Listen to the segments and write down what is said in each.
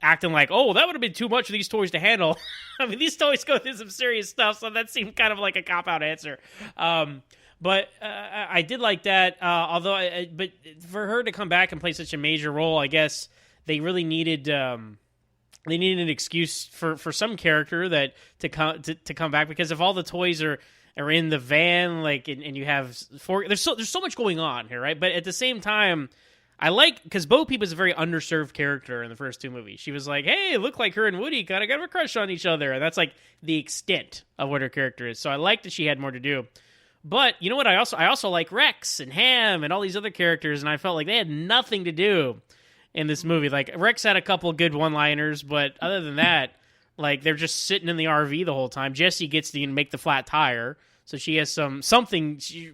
acting like, oh, that would have been too much for these toys to handle. I mean, these toys go through some serious stuff, so that seemed kind of like a cop-out answer. But I did like that, although, but for her to come back and play such a major role, I guess they really needed an excuse for some character that to come back, because if all the toys are in the van, like, and you have there's so much going on here, right? But at the same time, I like, because Bo Peep is a very underserved character in the first two movies. She was like, hey, it looked like her and Woody kind of got a crush on each other, and that's like the extent of what her character is. So I like that she had more to do. But you know what? I also like Rex and Ham and all these other characters, and I felt like they had nothing to do in this movie. Like, Rex had a couple good one-liners, but other than that, like, they're just sitting in the RV the whole time. Jessie gets to make the flat tire, so she has something. She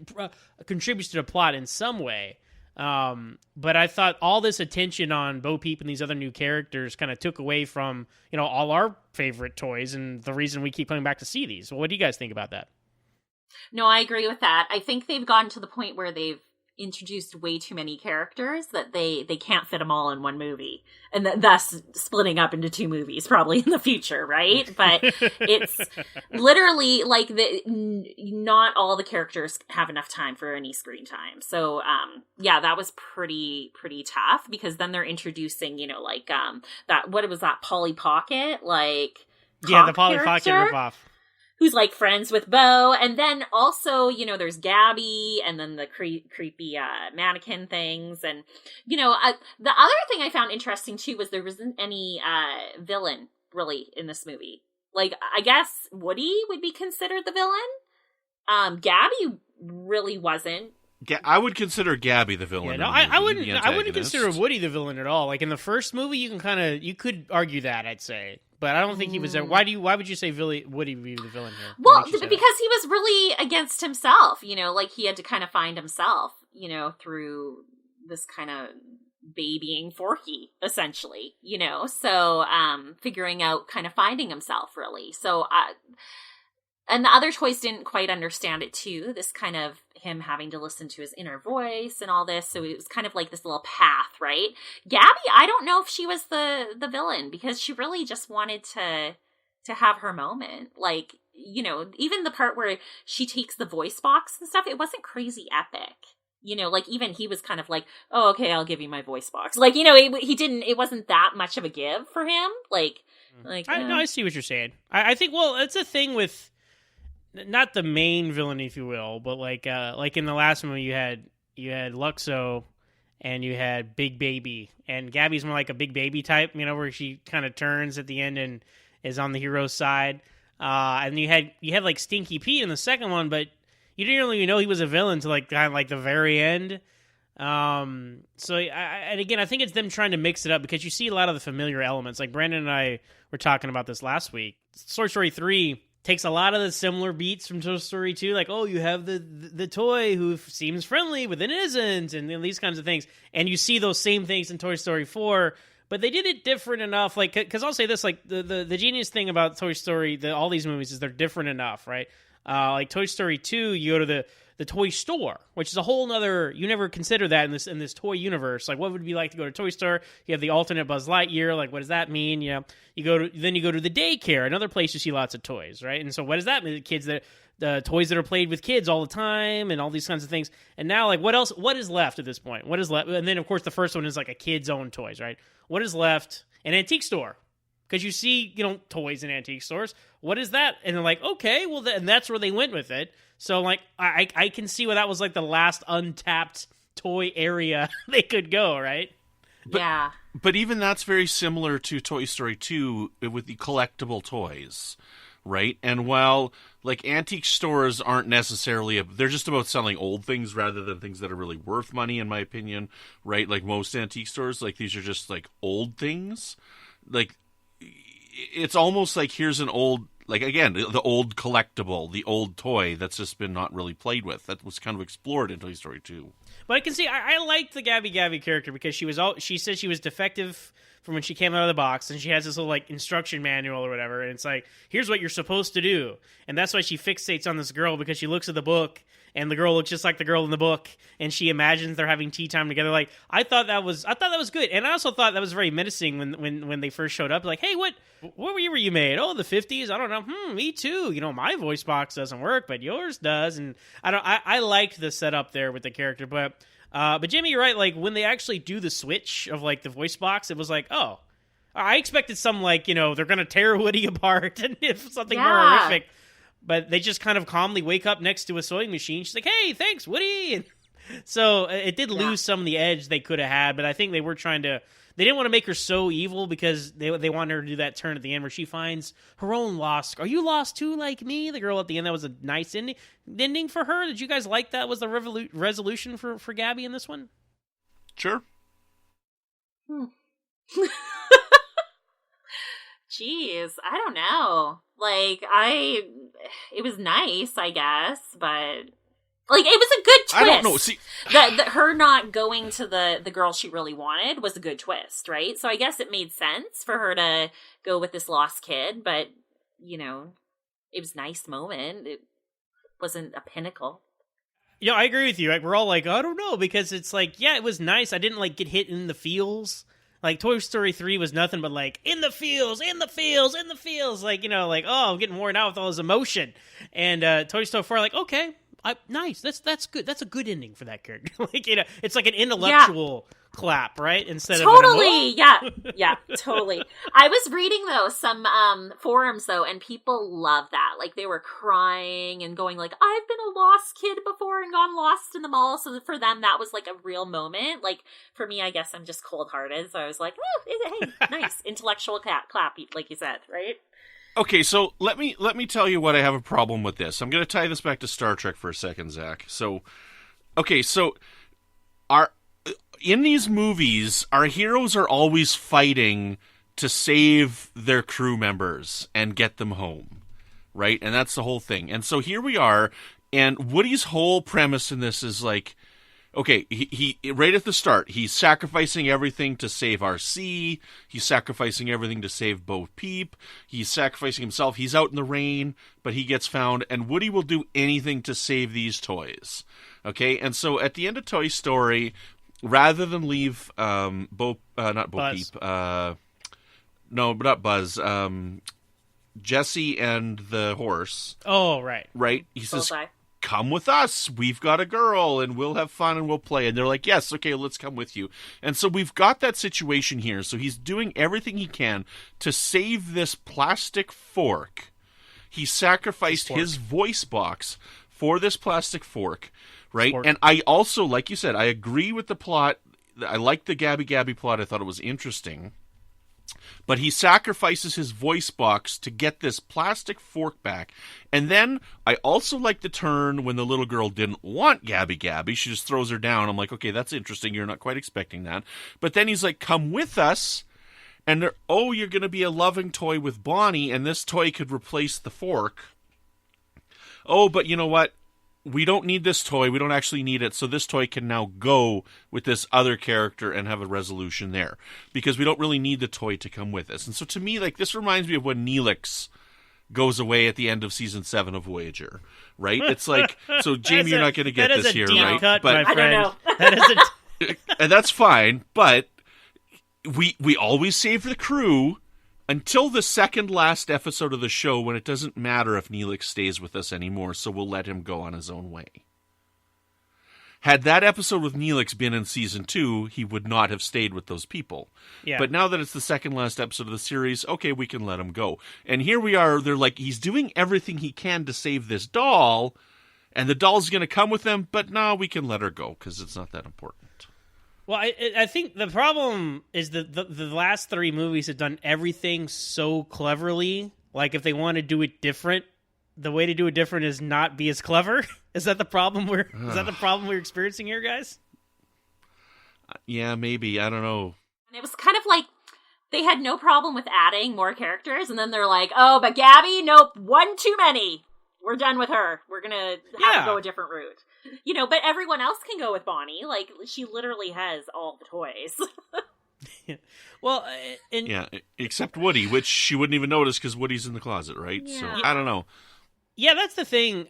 contributes to the plot in some way. But I thought all this attention on Bo Peep and these other new characters kind of took away from, all our favorite toys and the reason we keep coming back to see these. Well, what do you guys think about that? No, I agree with that. I think they've gotten to the point where they've introduced way too many characters that they can't fit them all in one movie, and thus splitting up into two movies probably in the future, right? But it's literally like not all the characters have enough time for any screen time. So yeah, that was pretty tough, because then they're introducing that, what was that, Polly Pocket, like, yeah, the Polly Pocket ripoff, who's like friends with Bo. And then also, there's Gabby, and then the creepy mannequin things. And, the other thing I found interesting too was there wasn't any villain really in this movie. Like, I guess Woody would be considered the villain. Gabby really wasn't. I would consider Gabby the villain. Yeah, no, I wouldn't consider Woody the villain at all. Like, in the first movie, you could argue that, I'd say. But I don't think he was there. Why would you say Woody be the villain here? Well, because he was really against himself, like he had to kind of find himself, through this kind of babying Forky, essentially, so figuring out, kind of finding himself, really. So, and the other toys didn't quite understand it too, this kind of him having to listen to his inner voice and all this. So it was kind of like this little path, right? Gabby, I don't know if she was the villain, because she really just wanted to have her moment. Like, even the part where she takes the voice box and stuff, it wasn't crazy epic. Like, even he was kind of like, oh, okay, I'll give you my voice box. Like, it wasn't that much of a give for him. I see what you're saying. I think, well, it's a thing with, not the main villain, if you will, but like in the last movie, you had Luxo and you had Big Baby, and Gabby's more like a Big Baby type, where she kind of turns at the end and is on the hero's side. And you had like Stinky Pete in the second one, but you didn't really know he was a villain to like kind of like the very end. So and again, I think it's them trying to mix it up, because you see a lot of the familiar elements. Like Brandon and I were talking about this last week. Toy Story 3 takes a lot of the similar beats from Toy Story 2, like, oh, you have the toy who seems friendly but then isn't, and these kinds of things. And you see those same things in Toy Story 4, but they did it different enough. Like, because I'll say this, like, the genius thing about Toy Story, all these movies, is they're different enough, right? Like Toy Story 2, you go to the toy store, which is a whole nother, you never consider that in this toy universe. Like, what would it be like to go to a toy store? You have the alternate Buzz Lightyear. Like, what does that mean? You go to the daycare, another place you see lots of toys, right? And so what does that mean? The toys that are played with kids all the time and all these kinds of things. And now, like, what else? What is left at this point? What is left? And then, of course, the first one is like a kid's own toys, right? What is left? An antique store. Because you see, toys in antique stores. What is that? And they're like, okay, well, and that's where they went with it. So, like, I can see where that was, like, the last untapped toy area they could go, right? Yeah. But even that's very similar to Toy Story 2 with the collectible toys, right? And while, like, antique stores aren't necessarily they're just about selling old things rather than things that are really worth money, in my opinion, right? Like, most antique stores, like, these are just, like, old things. Like, it's almost like here's an old, like, again, the old collectible, the old toy that's just been not really played with. That was kind of explored in Toy Story 2. But I can see, I liked the Gabby character, because she said she was defective from when she came out of the box, and she has this little, like, instruction manual or whatever, and it's like, here's what you're supposed to do. And that's why she fixates on this girl, because she looks at the book, and the girl looks just like the girl in the book, and she imagines they're having tea time together. Like, I thought that was good, and I also thought that was very menacing when they first showed up. Like, hey, what year were you made? Oh, the 50s. I don't know. Me too. My voice box doesn't work, but yours does. And I liked the setup there with the character, but Jimmy, you're right. Like, when they actually do the switch of like the voice box, it was like, oh, I expected some like they're gonna tear Woody apart and if something more horrific. But they just kind of calmly wake up next to a sewing machine. She's like, hey, thanks, Woody. And so it did lose some of the edge they could have had, but I think they were trying to... They didn't want to make her so evil because they wanted her to do that turn at the end where she finds her own lost... Are you lost too, like me? The girl at the end, that was a nice ending for her. Did you guys like that? Was the resolution for Gabby in this one? Sure. Jeez, I don't know. Like, it was nice, I guess, but like, it was a good twist. I don't know. See, her not going to the girl she really wanted was a good twist, right? So I guess it made sense for her to go with this lost kid, but it was a nice moment. It wasn't a pinnacle. Yeah, I agree with you. Like, we're all like, I don't know, because it's like, yeah, it was nice. I didn't like get hit in the feels. Like, Toy Story 3 was nothing but, like, in the feels, like, like, oh, I'm getting worn out with all this emotion. And Toy Story 4, like, okay, nice, that's good. That's a good ending for that character. Like, it's like an intellectual clap, right? Instead totally, of yeah, totally. I was reading, though, some forums, though, and people love that. Like, they were crying and going, like, I've been a lost kid before and gone lost in the mall. So for them, that was, like, a real moment. Like, for me, I guess I'm just cold-hearted. So I was like, oh, hey, nice. Intellectual clap, like you said, right? Okay, so let me tell you what I have a problem with this. I'm going to tie this back to Star Trek for a second, Zach. So, okay, so in these movies, our heroes are always fighting to save their crew members and get them home, right? And that's the whole thing. And so here we are, and Woody's whole premise in this is like, okay, he right at the start, he's sacrificing everything to save RC. He's sacrificing everything to save Bo Peep. He's sacrificing himself. He's out in the rain, but he gets found, and Woody will do anything to save these toys. Okay, and so at the end of Toy Story, rather than leave not Bo Buzz. Peep, no, not Buzz, Jesse and the horse. Oh, right. Right? He says, Bullseye. come with us. We've got a girl and we'll have fun and we'll play. And they're like, yes, okay, let's come with you. And so we've got that situation here. So he's doing everything he can to save this plastic fork. He sacrificed his voice box for this plastic fork, right? Fork. And I also, like you said, I agree with the plot. I like the Gabby plot. I thought it was interesting. But he sacrifices his voice box to get this plastic fork back. And then I also like the turn when the little girl didn't want Gabby. She just throws her down. I'm like, okay, that's interesting. You're not quite expecting that. But then he's like, come with us. And they're, oh, you're going to be a loving toy with Bonnie, and this toy could replace the fork. Oh, but you know what? We don't need this toy. We don't actually need it. So this toy can now go with this other character and have a resolution there. Because we don't really need the toy to come with us. And so to me, like, this reminds me of when Neelix goes away at the end of season 7 of Voyager. Right? It's like, so Jamie, you're not going to get this here, right? Cut, but my friend. I don't know. That is and that's fine, but we always save the crew until the second last episode of the show when it doesn't matter if Neelix stays with us anymore, so we'll let him go on his own way. Had that episode with Neelix been in season 2, he would not have stayed with those people. Yeah. But now that it's the second last episode of the series, okay, we can let him go. And here we are, they're like, he's doing everything he can to save this doll, and the doll's going to come with him, but no, we can let her go, because it's not that important. Well, I think the problem is that the last 3 movies have done everything so cleverly. Like, if they want to do it different, the way to do it different is not be as clever. Is that the problem we're experiencing here, guys? Yeah, maybe. I don't know. And it was kind of like they had no problem with adding more characters, and then they're like, oh, but Gabby, nope, one too many. We're done with her. We're going to have to go a different route. You know, but everyone else can go with Bonnie. Like, she literally has all the toys. Yeah. Well, except Woody, which she wouldn't even notice because Woody's in the closet, right? Yeah. So, I don't know. Yeah, that's the thing.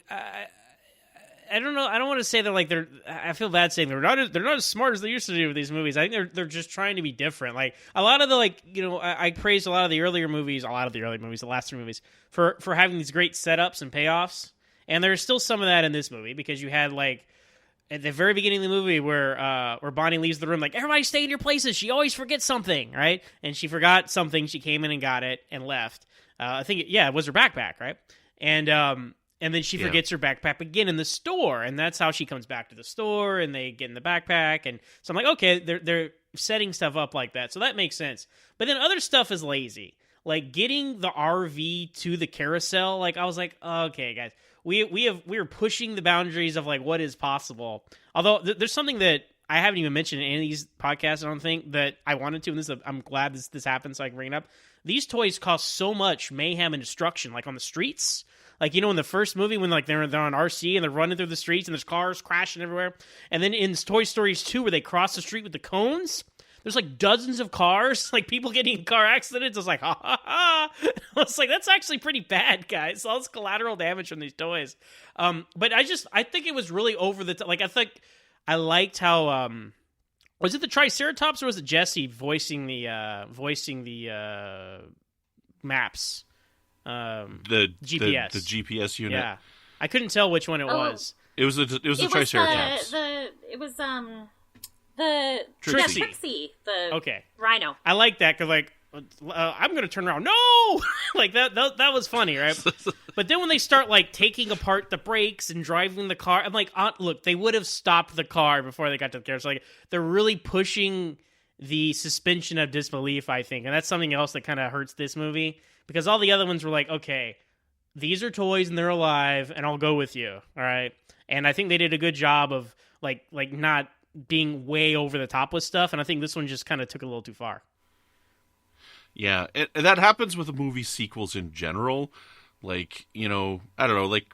I don't know. I don't want to say that like they're. I feel bad saying they're not as smart as they used to do with these movies. I think they're just trying to be different. Like a lot of the I praised a lot of the earlier movies, the last three movies for having these great setups and payoffs. And there's still some of that in this movie because you had like at the very beginning of the movie where Bonnie leaves the room, like everybody stay in your places. She always forgets something, right? And she forgot something. She came in and got it and left. I think it was her backpack, right? And then she forgets her backpack again in the store, and that's how she comes back to the store, and they get in the backpack, and so I'm like, okay, they're setting stuff up like that, so that makes sense. But then other stuff is lazy, like getting the RV to the carousel. Like I was like, okay, guys, we are pushing the boundaries of like what is possible. Although there's something that I haven't even mentioned in any of these podcasts, I don't think, that I wanted to, and I'm glad this happened so I can bring it up. These toys cause so much mayhem and destruction, like on the streets. Like, you know, in the first movie when like they're on RC and they're running through the streets and there's cars crashing everywhere. And then in Toy Story 2 where they cross the street with the cones, there's like dozens of cars, like people getting in car accidents. I was like, ha ha ha. I was like, that's actually pretty bad, guys. All this collateral damage from these toys. But I think it was really over the top. Like, I liked how, was it the Triceratops or was it Jesse voicing the maps? The GPS, the GPS unit. Yeah, I couldn't tell which one it was. It was the Triceratops. It was the Trixie, the rhino. I like that because like I'm gonna turn around. No, like that was funny, right? But then when they start like taking apart the brakes and driving the car, I'm like, look, they would have stopped the car before they got to the car. So like they're really pushing the suspension of disbelief, I think, and that's something else that kind of hurts this movie. Because all the other ones were like, okay, these are toys and they're alive, and I'll go with you, all right? And I think they did a good job of like not being way over the top with stuff, and I think this one just kind of took it a little too far. Yeah, and that happens with the movie sequels in general. Like, you know, I don't know, like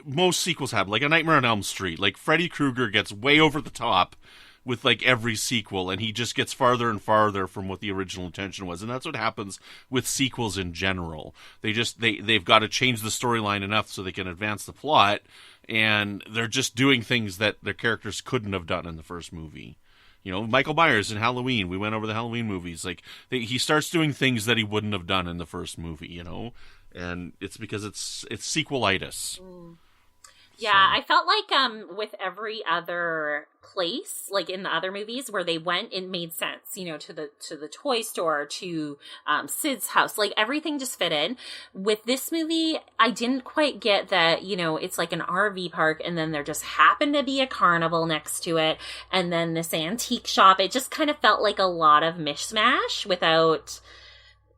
most sequels have, like A Nightmare on Elm Street. Like Freddy Krueger gets way over the top with like every sequel, and he just gets farther and farther from what the original intention was. And that's what happens with sequels in general. They've got to change the storyline enough so they can advance the plot, and they're just doing things that their characters couldn't have done in the first movie. You know, Michael Myers in Halloween, we went over the Halloween movies. Like he starts doing things that he wouldn't have done in the first movie, you know? And it's because it's sequelitis. Yeah, so. I felt like with every other place, like in the other movies where they went, it made sense, you know, to the toy store, to Sid's house, like everything just fit in. With this movie, I didn't quite get that, you know, it's like an RV park and then there just happened to be a carnival next to it and then this antique shop. It just kind of felt like a lot of mishmash without,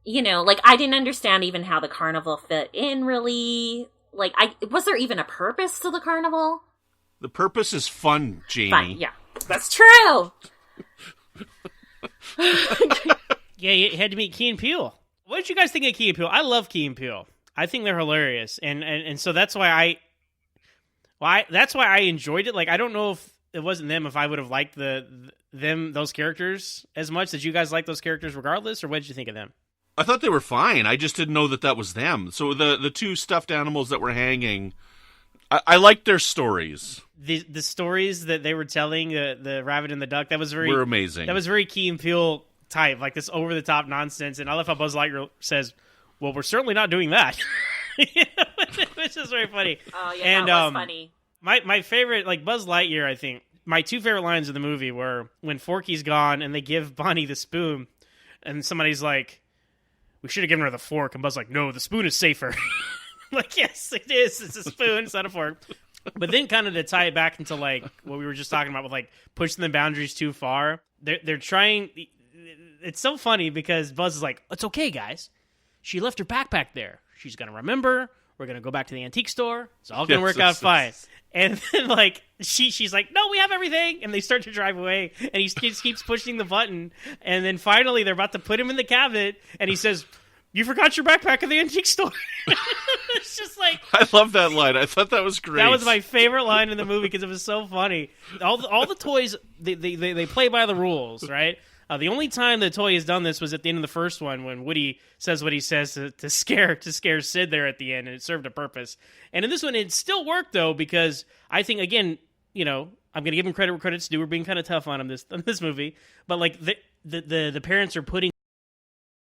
you know, like I didn't understand even how the carnival fit in really. Like, was there even a purpose to the carnival? The purpose is fun, Jamie. Fun, yeah. That's true! Yeah, you had to meet Key and Peele. What did you guys think of Key and Peele? I love Key and Peele. I think they're hilarious. And so that's why I enjoyed it. Like, I don't know if it wasn't them, if I would have liked those characters as much. Did you guys like those characters regardless, or what did you think of them? I thought they were fine. I just didn't know that was them. So the two stuffed animals that were hanging, I liked their stories. The stories that they were telling, the rabbit and the duck, were amazing. That was very Key and Peele type, like this over the top nonsense. And I love how Buzz Lightyear says, "Well, we're certainly not doing that," which is very funny. Oh yeah, and, that was funny. My favorite, like Buzz Lightyear, I think my two favorite lines of the movie were when Forky's gone and they give Bonnie the spoon, and somebody's like, "We should have given her the fork." And Buzz like, "No, the spoon is safer." Like, yes, it is. It's a spoon. It's not a fork. But then kind of to tie it back into like what we were just talking about with like pushing the boundaries too far. They're trying. It's so funny because Buzz is like, "It's okay, guys. She left her backpack there. She's going to remember. We're going to go back to the antique store. It's all going to work out fine." And then, like, she's like, "No, we have everything." And they start to drive away. And he just keeps pushing the button. And then finally, they're about to put him in the cabinet. And he says, "You forgot your backpack at the antique store." It's just like... I love that line. I thought that was great. That was my favorite line in the movie because it was so funny. All the toys, they play by the rules, right? The only time the toy has done this was at the end of the first one when Woody says what he says to scare Sid there at the end, and it served a purpose. And in this one, it still worked though, because I think, again, I'm going to give him credit where credit's due. We're being kind of tough on him this movie, but like the parents are putting